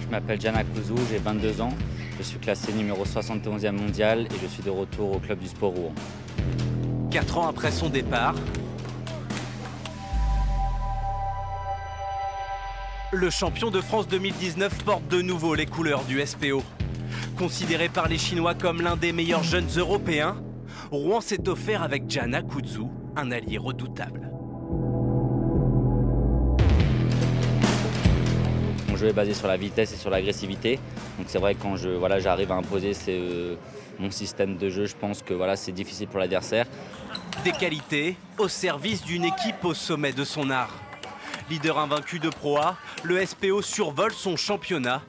Je m'appelle Gianna Coudzou, j'ai 22 ans. Je suis classé numéro 71e mondial et je suis de retour au club du Sport Rouen. 4 ans après son départ, le champion de France 2019 porte de nouveau les couleurs du SPO. Considéré par les Chinois comme l'un des meilleurs jeunes européens, Rouen s'est offert avec Gianna Coudzou un allié redoutable. Mon jeu est basé sur la vitesse et sur l'agressivité. Donc c'est vrai que quand j'arrive à imposer mon système de jeu, je pense que c'est difficile pour l'adversaire. Des qualités au service d'une équipe au sommet de son art. Leader invaincu de Pro A, le SPO survole son championnat.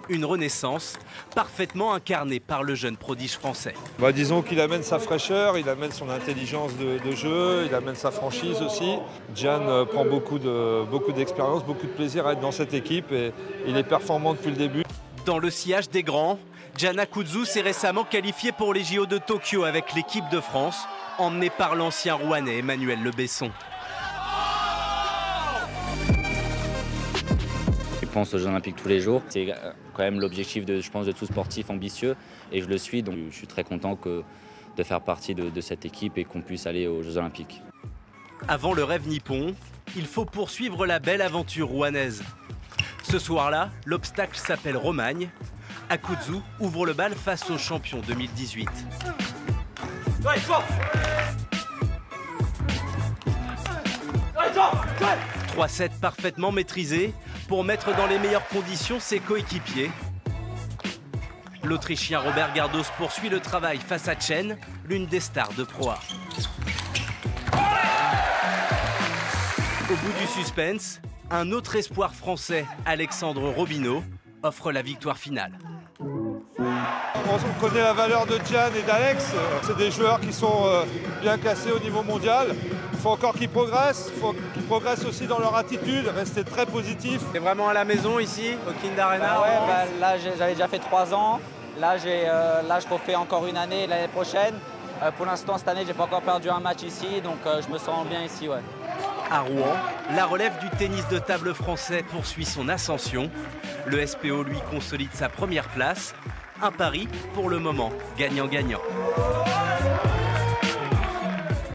Une renaissance parfaitement incarnée par le jeune prodige français. Disons qu'il amène sa fraîcheur, il amène son intelligence de jeu, il amène sa franchise aussi. Gian prend beaucoup d'expérience, beaucoup de plaisir à être dans cette équipe et il est performant depuis le début. Dans le sillage des grands, Gianna Coudzou s'est récemment qualifiée pour les JO de Tokyo avec l'équipe de France, emmenée par l'ancien Rouennais Emmanuel Le Besson. Je pense aux Jeux Olympiques tous les jours. C'est quand même l'objectif de tout sportif ambitieux et je le suis. Donc je suis très content de faire partie de cette équipe et qu'on puisse aller aux Jeux Olympiques. Avant le rêve nippon, il faut poursuivre la belle aventure rouennaise. Ce soir-là, l'obstacle s'appelle Romagne. Coudzou ouvre le bal face aux champions 2018. 3-7 parfaitement maîtrisés pour mettre dans les meilleures conditions ses coéquipiers. L'Autrichien Robert Gardos poursuit le travail face à Chen, l'une des stars de Pro A. Au bout du suspense, un autre espoir français, Alexandre Robineau, offre la victoire finale. On connaît la valeur de Gian et d'Alex. C'est des joueurs qui sont bien classés au niveau mondial. Il faut encore qu'ils progressent. Il faut qu'ils progressent aussi dans leur attitude, rester très positifs. C'est vraiment à la maison ici, au Kind Arena. Là, j'avais déjà fait 3 ans. Là, je refais encore une année l'année prochaine. Pour l'instant, cette année, j'ai pas encore perdu un match ici, donc je me sens bien ici. Ouais. À Rouen, la relève du tennis de table français poursuit son ascension. Le SPO, lui, consolide sa première place. Un pari, pour le moment, gagnant-gagnant.